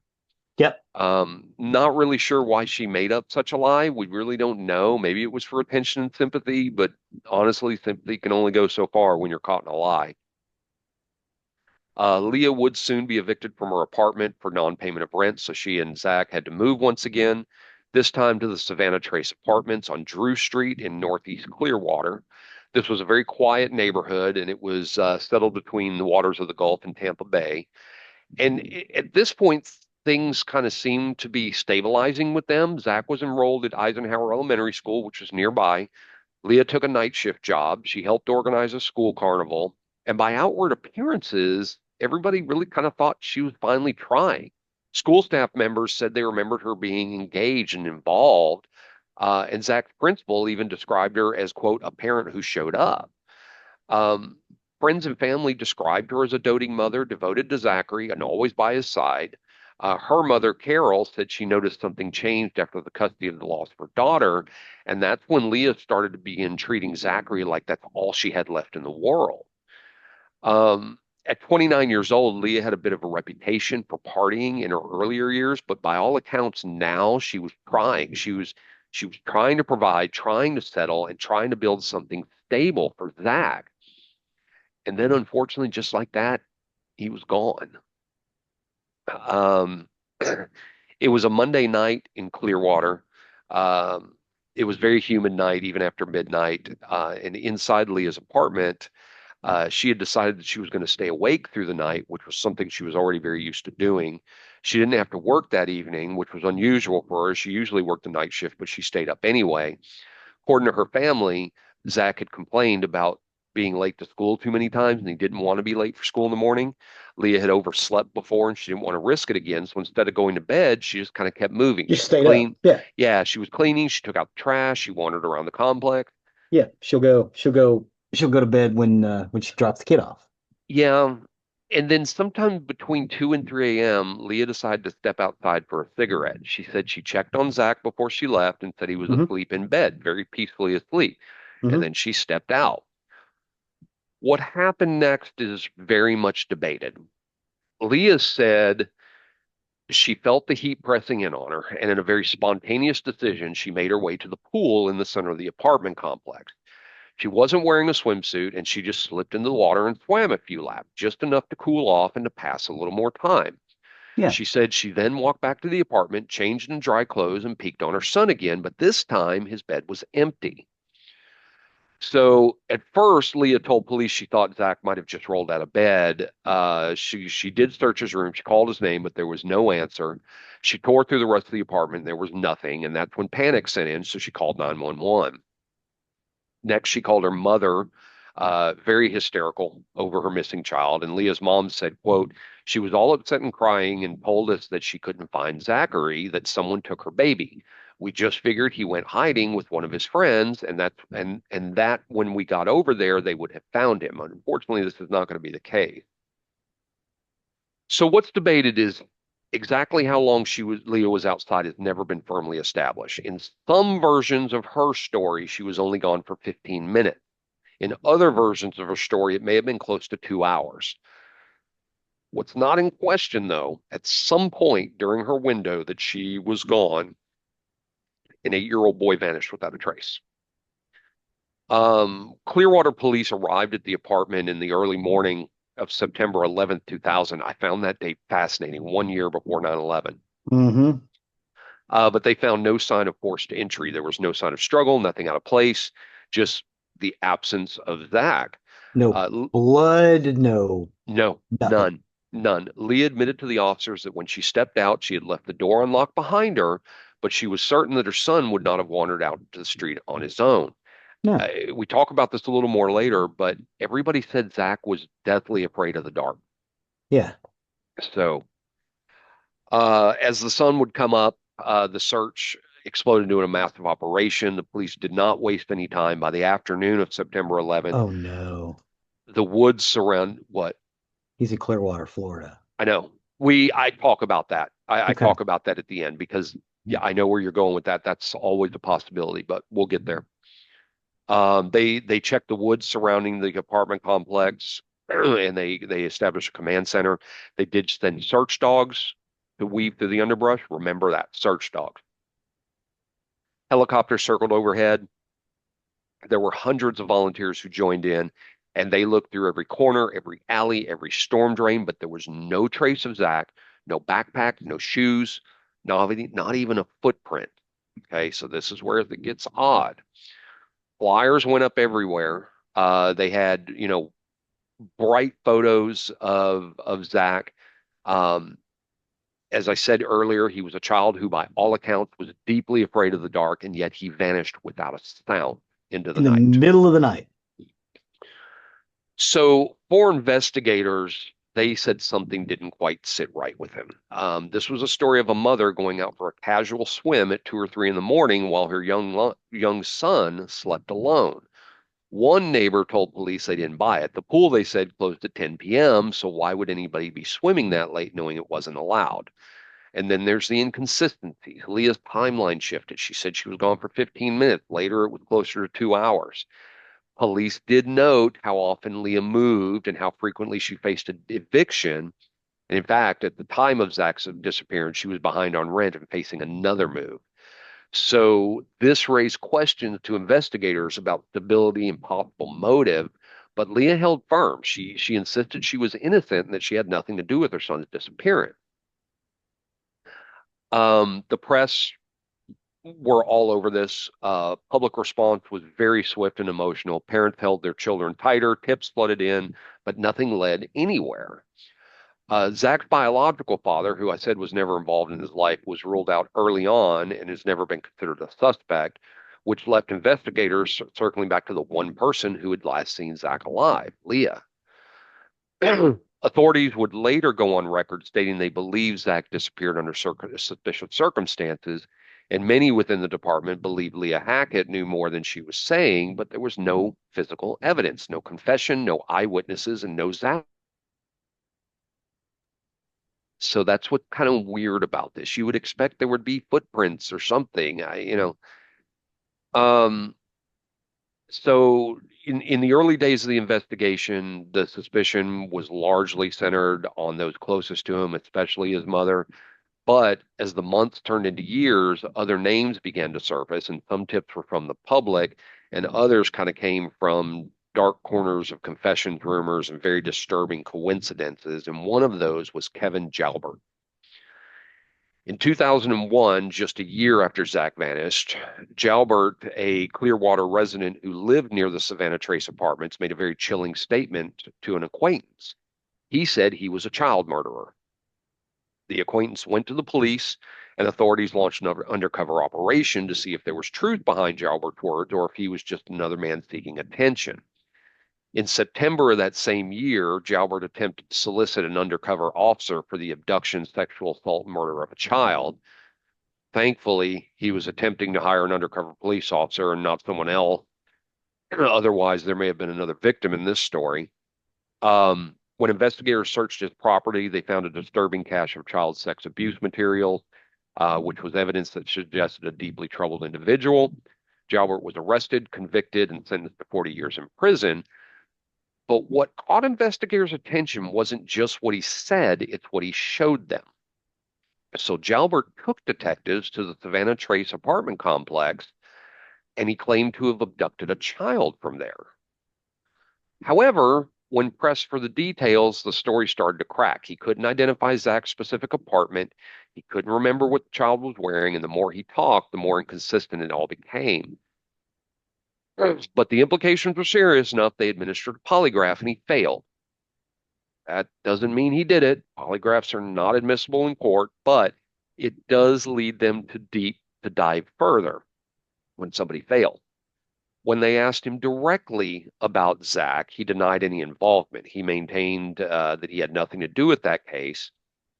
Yep. Not really sure why she made up such a lie. We really don't know. Maybe it was for attention and sympathy, but honestly, sympathy can only go so far when you're caught in a lie. Leah would soon be evicted from her apartment for non-payment of rent, so she and Zach had to move once again, this time to the Savannah Trace Apartments on Drew Street in Northeast Clearwater. This was a very quiet neighborhood, and it was settled between the waters of the Gulf and Tampa Bay. And at this point, things kind of seemed to be stabilizing with them. Zach was enrolled at Eisenhower Elementary School, which was nearby. Leah took a night shift job. She helped organize a school carnival. And by outward appearances, everybody really kind of thought she was finally trying. School staff members said they remembered her being engaged and involved. And Zach's principal even described her as, quote, a parent who showed up. Um, Friends and family described her as a doting mother, devoted to Zackary and always by his side. Her mother, Carol, said she noticed something changed after the custody of the loss of her daughter. And that's when Leah started to begin treating Zackary like that's all she had left in the world. Um, At 29 years old, Leah had a bit of a reputation for partying in her earlier years, but by all accounts, now she was trying. She was trying to provide, trying to settle, and trying to build something stable for Zach. And then, unfortunately, just like that, he was gone. Um, it was a Monday night in Clearwater. Um, it was a very humid night, even after midnight. And inside Leah's apartment, she had decided that she was going to stay awake through the night, which was something she was already very used to doing. She didn't have to work that evening, which was unusual for her. She usually worked the night shift, but she stayed up anyway. According to her family, Zach had complained about being late to school too many times and he didn't want to be late for school in the morning. Leah had overslept before and she didn't want to risk it again. So instead of going to bed, she just kind of kept moving. She Just would stayed up. clean. Yeah. Yeah, she was cleaning. She took out the trash. She wandered around the complex. Yeah. She'll go to bed when she drops the kid off. Yeah. And then sometime between 2 and 3 a.m., Leah decided to step outside for a cigarette. She said she checked on Zach before she left and said he was Hmm. asleep in bed, very peacefully asleep. And Hmm. then she stepped out. What happened next is very much debated. Leah said she felt the heat pressing in on her, and in a very spontaneous decision, she made her way to the pool in the center of the apartment complex. She wasn't wearing a swimsuit, and she just slipped into the water and swam a few laps, just enough to cool off and to pass a little more time. Yeah. She said she then walked back to the apartment, changed in dry clothes, and peeked on her son again, but this time his bed was empty. So at first, Leah told police she thought Zach might have just rolled out of bed. She did search his room. She called his name, but there was no answer. She tore through the rest of the apartment. There was nothing, and that's when panic set in. So she called 911. Next, she called her mother, very hysterical over her missing child. And Leah's mom said, "quote She was all upset and crying and told us that she couldn't find Zackary, that someone took her baby. We just figured he went hiding with one of his friends, and that when we got over there, they would have found him. Unfortunately, this is not going to be the case." So what's debated is exactly how long Leah was outside has never been firmly established. In some versions of her story, she was only gone for 15 minutes. In other versions of her story, it may have been close to 2 hours. What's not in question, though, at some point during her window that she was gone, an 8-year-old boy vanished without a trace. Clearwater police arrived at the apartment in the early morning of September 11th, 2000. I found that date fascinating, 1 year before 9/11. Hmm. But they found no sign of forced entry. There was no sign of struggle, nothing out of place, just the absence of Zach. No Uh, blood, no no, nothing. none, none. Lee admitted to the officers that when she stepped out, she had left the door unlocked behind her, but she was certain that her son would not have wandered out to the street on his own. No. We talk about this a little more later, but everybody said Zach was deathly afraid of the dark. Yeah. So, as the sun would come up, the search exploded into a massive operation. The police did not waste any time. By the afternoon of September 11th, Oh no. the woods surround what He's in Clearwater, Florida. I know. I talk about that. I Okay. talk about that at the end because yeah, I know where you're going with that. That's always a possibility, but we'll get there. They checked the woods surrounding the apartment complex, and they established a command center. They did send search dogs to weave through the underbrush. Remember that, search dogs. Helicopters circled overhead. There were hundreds of volunteers who joined in, and they looked through every corner, every alley, every storm drain, but there was no trace of Zach, no backpack, no shoes, not even a footprint. Okay, so this is where it gets odd. Flyers went up everywhere. They had, bright photos of Zach. Um, as I said earlier, he was a child who, by all accounts, was deeply afraid of the dark, and yet he vanished without a sound into the In the night. middle of the night. So for investigators, they said something didn't quite sit right with him. This was a story of a mother going out for a casual swim at 2 or 3 in the morning while her young son slept alone. One neighbor told police they didn't buy it. The pool, they said, closed at 10 p.m., so why would anybody be swimming that late knowing it wasn't allowed? And then there's the inconsistencies. Leah's timeline shifted. She said she was gone for 15 minutes. Later, it was closer to 2 hours. Police did note how often Leah moved and how frequently she faced an eviction. And in fact, at the time of Zach's disappearance, she was behind on rent and facing another move. So this raised questions to investigators about stability and possible motive, but Leah held firm. She insisted she was innocent and that she had nothing to do with her son's disappearance. The press were all over this. Public response was very swift and emotional. Parents held their children tighter, tips flooded in, but nothing led anywhere. Zach's biological father, who I said was never involved in his life, was ruled out early on and has never been considered a suspect, which left investigators circling back to the one person who had last seen Zach alive, Leah. Authorities would later go on record stating they believe Zach disappeared under suspicious circumstances, and many within the department believed Leah Hackett knew more than she was saying, but there was no physical evidence, no confession, no eyewitnesses, and no Zach. So that's what's kind of weird about this. You would expect there would be footprints or something. Um, so in the early days of the investigation, the suspicion was largely centered on those closest to him, especially his mother. But as the months turned into years, other names began to surface, and some tips were from the public, and others kind of came from dark corners of confessions, rumors, and very disturbing coincidences. And one of those was Kevin Jalbert. In 2001, just a year after Zach vanished, Jalbert, a Clearwater resident who lived near the Savannah Trace apartments, made a very chilling statement to an acquaintance. He said he was a child murderer. The acquaintance went to the police, and authorities launched an undercover operation to see if there was truth behind Jalbert's words or if he was just another man seeking attention. In September of that same year, Jalbert attempted to solicit an undercover officer for the abduction, sexual assault, and murder of a child. Thankfully, he was attempting to hire an undercover police officer and not someone else. Otherwise, there may have been another victim in this story. When investigators searched his property, they found a disturbing cache of child sex abuse materials, which was evidence that suggested a deeply troubled individual. Jalbert was arrested, convicted, and sentenced to 40 years in prison. But what caught investigators' attention wasn't just what he said, it's what he showed them. So Jalbert took detectives to the Savannah Trace apartment complex, and he claimed to have abducted a child from there. However, when pressed for the details, the story started to crack. He couldn't identify Zach's specific apartment. He couldn't remember what the child was wearing, and the more he talked, the more inconsistent it all became. But the implications were serious enough, they administered a polygraph, and he failed. That doesn't mean he did it. Polygraphs are not admissible in court, but it does lead them to dive further when somebody fails. When they asked him directly about Zach, he denied any involvement. He maintained that he had nothing to do with that case.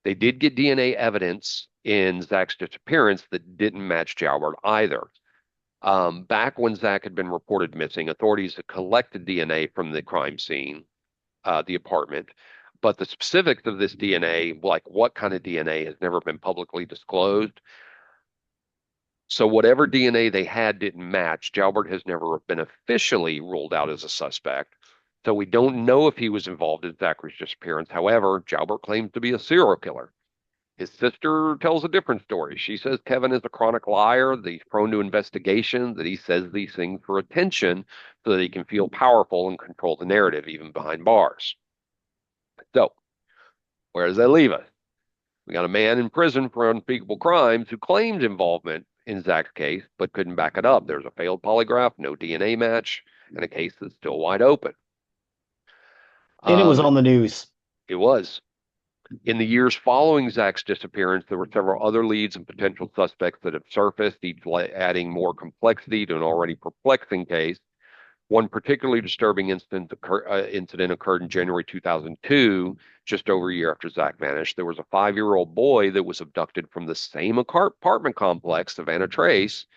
They did get DNA evidence in Zach's disappearance that didn't match Jalbert either. Back when Zach had been reported missing, authorities had collected DNA from the crime scene, the apartment, but the specifics of this DNA, like what kind of DNA, has never been publicly disclosed. So whatever DNA they had didn't match. Jalbert has never been officially ruled out as a suspect. So we don't know if he was involved in Zackary's disappearance. However, Jalbert claims to be a serial killer. His sister tells a different story. She says Kevin is a chronic liar, that he's prone to investigation, that he says these things for attention so that he can feel powerful and control the narrative, even behind bars. So, where does that leave us? We got a man in prison for unspeakable crimes who claims involvement in Zach's case, but couldn't back it up. There's a failed polygraph, no DNA match, and a case that's still wide open. And it was Um, on the news. it was. In the years following Zach's disappearance, there were several other leads and potential suspects that have surfaced, each adding more complexity to an already perplexing case. One particularly disturbing incident occurred in January 2002, just over a year after Zach vanished. There was a 5-year-old boy that was abducted from the same apartment complex, Savannah Trace,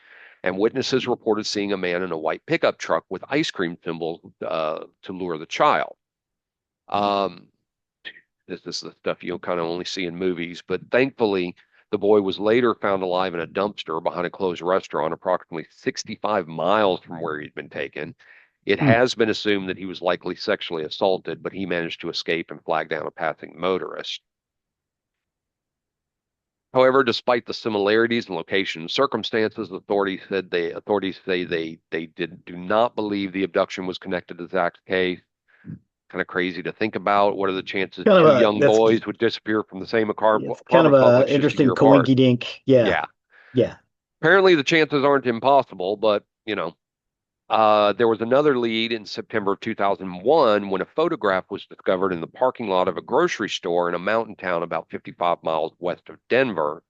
and witnesses reported seeing a man in a white pickup truck with ice cream symbols to lure the child. Um, this is the stuff you'll kind of only see in movies, but thankfully, the boy was later found alive in a dumpster behind a closed restaurant approximately 65 miles from where he'd been taken. It Hmm. has been assumed that he was likely sexually assaulted, but he managed to escape and flag down a passing motorist. However, despite the similarities in location and circumstances, authorities say they do not believe the abduction was connected to Zach's case. Kind of crazy to think about. What are the chances Kind of two a young that's boys would disappear from the same it's kind of apartment a complex just a year interesting apart? coinky dink. Yeah. Yeah. Yeah. Apparently, the chances aren't impossible, but there was another lead in September of 2001 when a photograph was discovered in the parking lot of a grocery store in a mountain town about 55 miles west of Denver.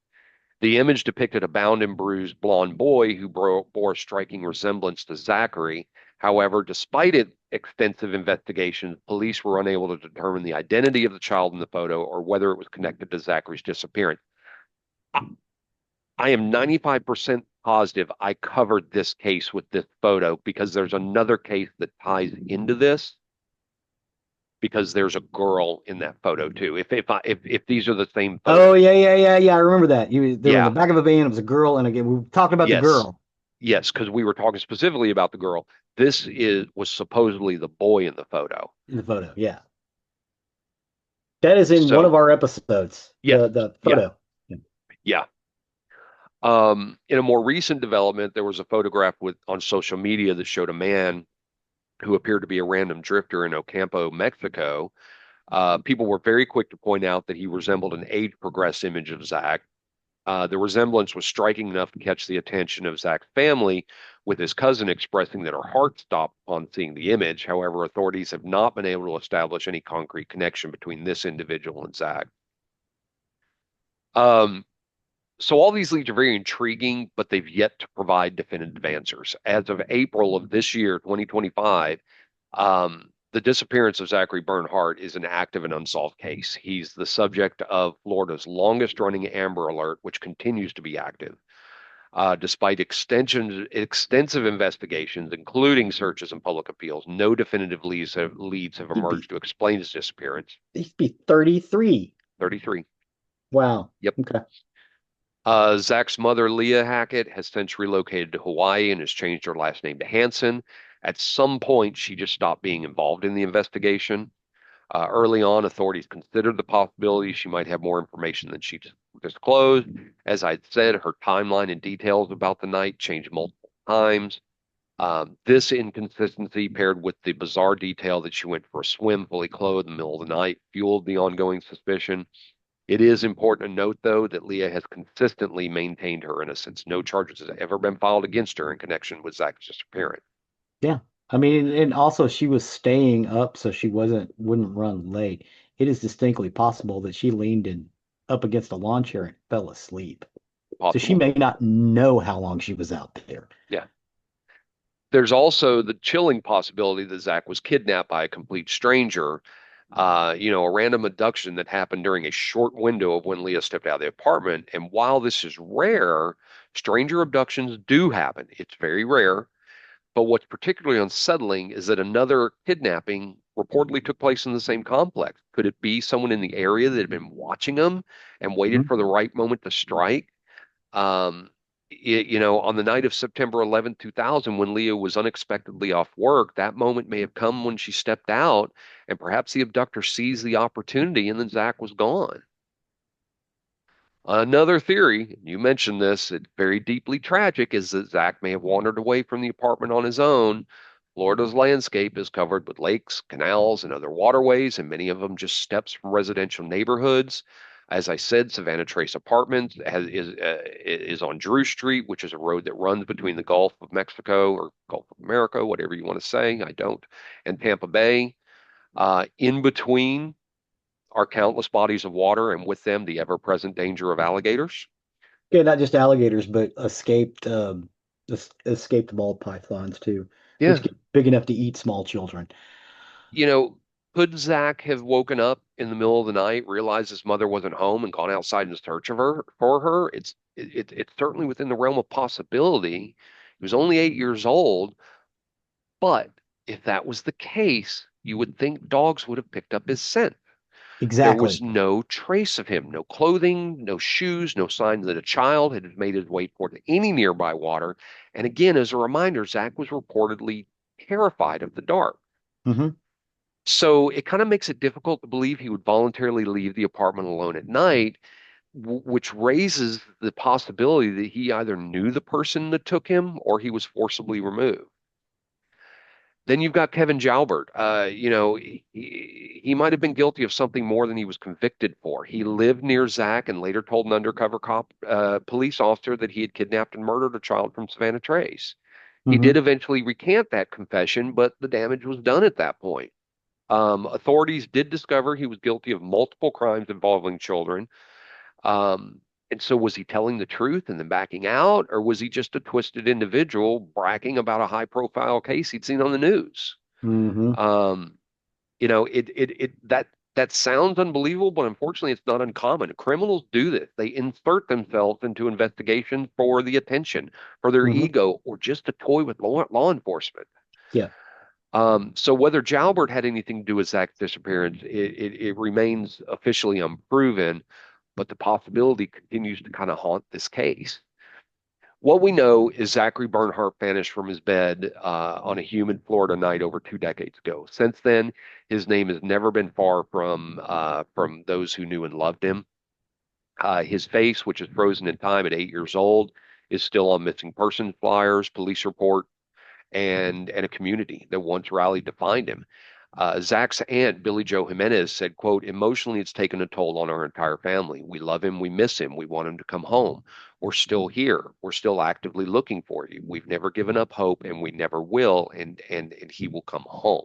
The image depicted a bound and bruised blond boy who bore a striking resemblance to Zackary. However, despite extensive investigations, police were unable to determine the identity of the child in the photo or whether it was connected to Zackary's disappearance. I am 95% positive I covered this case with this photo because there's another case that ties into this because there's a girl in that photo too. If these are the same Oh, photos. yeah. I remember that. They were in the Yeah. back of a van. It was a girl, and again, we were talking about the Yes. girl Yes, because we were talking specifically about the girl. This is was supposedly the boy in the photo. in the photo. Yeah, that is in one of So, our episodes. yes. The Yeah. photo. Yeah. Yeah. In a more recent development, there was a photograph on social media that showed a man who appeared to be a random drifter in Ocampo, Mexico. People were very quick to point out that he resembled an age progressed image of Zach. The resemblance was striking enough to catch the attention of Zach's family, with his cousin expressing that her heart stopped upon seeing the image. However, authorities have not been able to establish any concrete connection between this individual and Zach. Um, so all these leads are very intriguing, but they've yet to provide definitive answers. As of April of this year, 2025, the disappearance of Zackary Bernhardt is an active and unsolved case. He's the subject of Florida's longest running Amber Alert, which continues to be active. Despite extensive investigations, including searches and public appeals, no definitive leads have He'd be emerged to explain his disappearance. he'd be 33. 33. Wow. Yep. Okay. Zach's mother, Leah Hackett, has since relocated to Hawaii and has changed her last name to Hansen. At some point, she just stopped being involved in the investigation. Early on, authorities considered the possibility she might have more information than she disclosed. As I said, her timeline and details about the night changed multiple times. This inconsistency, paired with the bizarre detail that she went for a swim fully clothed in the middle of the night, fueled the ongoing suspicion. It is important to note, though, that Leah has consistently maintained her innocence. No charges have ever been filed against her in connection with Zach's disappearance. Yeah. I mean, and also she was staying up so she wouldn't run late. It is distinctly possible that she leaned in up against a lawn chair and fell asleep. So she Possible. may not know how long she was out there. Yeah. There's also the chilling possibility that Zach was kidnapped by a complete stranger. A random abduction that happened during a short window of when Leah stepped out of the apartment. And while this is rare, stranger abductions do happen. It's very rare. But what's particularly unsettling is that another kidnapping reportedly took place in the same complex. Could it be someone in the area that had been watching them and waited Mhm. for the right moment to strike? Um, on the night of September 11th, 2000, when Leah was unexpectedly off work, that moment may have come when she stepped out, and perhaps the abductor seized the opportunity and then Zach was gone. Another theory, you mentioned this, it's very deeply tragic, is that Zach may have wandered away from the apartment on his own. Florida's landscape is covered with lakes, canals, and other waterways, and many of them just steps from residential neighborhoods. As I said, Savannah Trace Apartments is on Drew Street, which is a road that runs between the Gulf of Mexico or Gulf of America, whatever you want to say. I don't, and Tampa Bay. In between are countless bodies of water, and with them, the ever-present danger of alligators. Yeah, not just alligators, but escaped ball pythons too, which Yeah. get big enough to eat small children. You know, could Zach have woken up in the middle of the night, realized his mother wasn't home, and gone outside in search of her for her? It's certainly within the realm of possibility. He was only 8 years old, but if that was the case, you would think dogs would have picked up his scent. There was Exactly. no trace of him, no clothing, no shoes, no sign that a child had made his way toward any nearby water. And again, as a reminder, Zach was reportedly terrified of the dark. Hmm. So it kind of makes it difficult to believe he would voluntarily leave the apartment alone at night, which raises the possibility that he either knew the person that took him or he was forcibly removed. Then you've got Kevin Jalbert. He might have been guilty of something more than he was convicted for. He lived near Zach and later told an undercover police officer that he had kidnapped and murdered a child from Savannah Trace. He did Hmm. eventually recant that confession, but the damage was done at that point. Authorities did discover he was guilty of multiple crimes involving children. Um, and so, was he telling the truth and then backing out, or was he just a twisted individual bragging about a high-profile case he'd seen on the news? Hmm. Um, that sounds unbelievable, but unfortunately, it's not uncommon. Criminals do this. They insert themselves into investigations for the attention, for their Hmm. ego, or just to toy with law enforcement. Yeah. So whether Jalbert had anything to do with Zach's disappearance, it remains officially unproven, but the possibility continues to kind of haunt this case. What we know is Zackary Bernhardt vanished from his bed on a humid Florida night over 2 decades ago. Since then, his name has never been far from those who knew and loved him. His face, which is frozen in time at 8 years old, is still on missing persons flyers, police report, and a community that once rallied to find him. Zach's aunt, Billy Joe Jimenez, said, quote, emotionally, it's taken a toll on our entire family. We love him. We miss him. We want him to come home. We're still here. We're still actively looking for you. We've never given up hope and we never will. And he will come home.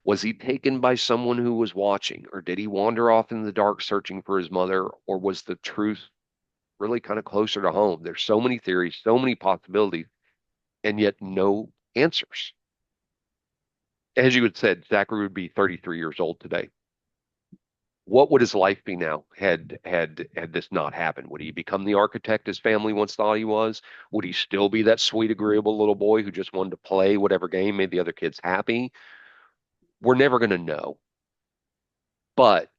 Was he taken by someone who was watching, or did he wander off in the dark searching for his mother, or was the truth really kind of closer to home? There's so many theories, so many possibilities, and yet no answers. As you had said, Zachary would be 33 years old today. What would his life be now had this not happened? Would he become the architect his family once thought he was? Would he still be that sweet, agreeable little boy who just wanted to play whatever game made the other kids happy? We're never going to know. But,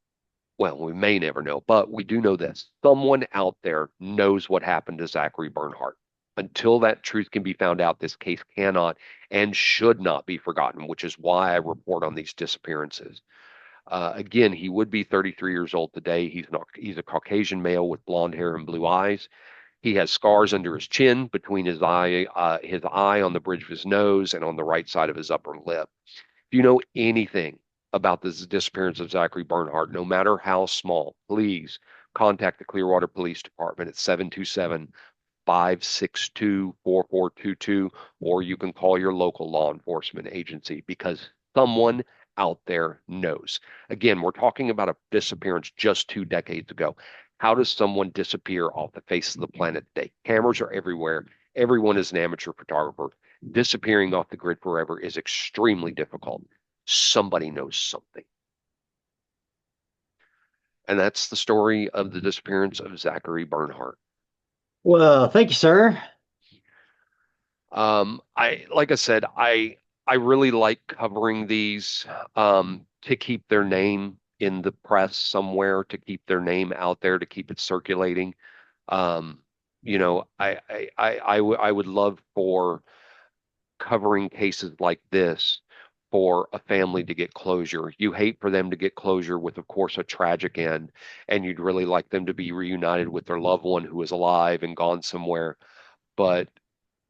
well, we may never know, but we do know this. Someone out there knows what happened to Zachary Bernhardt. Until that truth can be found out, this case cannot and should not be forgotten, which is why I report on these disappearances. Again, he would be 33 years old today. He's a Caucasian male with blonde hair and blue eyes. He has scars under his chin, between his eye on the bridge of his nose, and on the right side of his upper lip. If you know anything about the disappearance of Zachary Bernhardt, no matter how small, please contact the Clearwater Police Department at 727 562 4422, or you can call your local law enforcement agency because someone out there knows. Again, we're talking about a disappearance just 2 decades ago. How does someone disappear off the face of the planet today? Cameras are everywhere. Everyone is an amateur photographer. Disappearing off the grid forever is extremely difficult. Somebody knows something. And that's the story of the disappearance of Zachary Bernhardt. Well, thank you, sir. Like I said, I really like covering these to keep their name in the press somewhere, to keep their name out there, to keep it circulating. Um, I would love for covering cases like this for a family to get closure. You hate for them to get closure with, of course, a tragic end, and you'd really like them to be reunited with their loved one who is alive and gone somewhere. But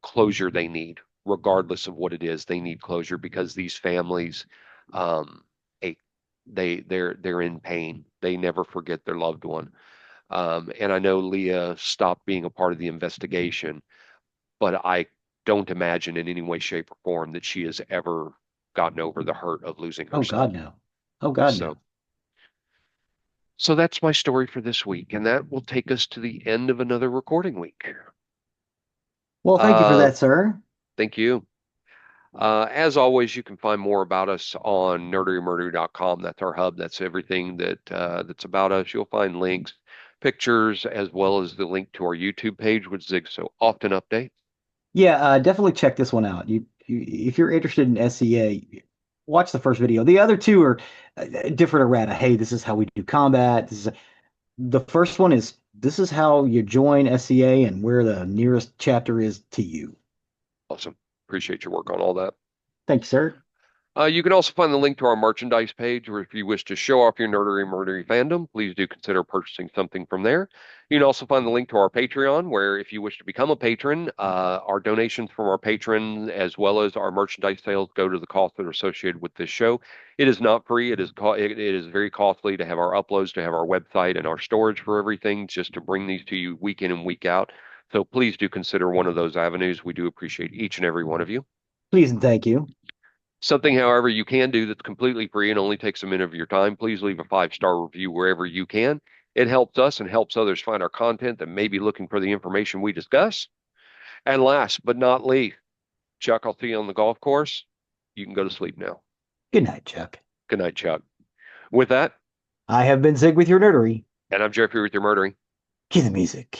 closure they need, regardless of what it is. They need closure because these families, um, a- they're in pain. They never forget their loved one. And I know Leah stopped being a part of the investigation, but I don't imagine in any way, shape, or form that she has ever gotten over the hurt of losing her Oh God, son. no. Oh God, no. So, so that's my story for this week, and that will take us to the end of another recording week. Well, thank you for Uh, that, sir. Thank you. As always, you can find more about us on nerderymurdery.com. That's our hub. That's everything that's about us. You'll find links, pictures, as well as the link to our YouTube page, which Zig so often updates. Yeah, definitely check this one out. If you're interested in SCA, watch the first video. The other two are different errata. Hey, this is how we do combat. The first one is this is how you join SCA and where the nearest chapter is to you. Awesome. Appreciate your work on all that. Thank you, sir. You can also find the link to our merchandise page, where if you wish to show off your nerdery murdery fandom, please do consider purchasing something from there. You can also find the link to our Patreon, where if you wish to become a patron, our donations from our patron as well as our merchandise sales go to the costs that are associated with this show. It is not free. It is very costly to have our uploads, to have our website and our storage for everything, just to bring these to you week in and week out. So please do consider one of those avenues. We do appreciate each and every one of you. Please and thank you. Something, however, you can do that's completely free and only takes a minute of your time, please leave a 5-star review wherever you can. It helps us and helps others find our content that may be looking for the information we discuss. And last but not least, Chuck, I'll see you on the golf course. You can go to sleep now. Good night, Chuck. Good night, Chuck. With that, I have been Zig with your nerdery. and I'm Jeffrey with your murdering. Cue the music.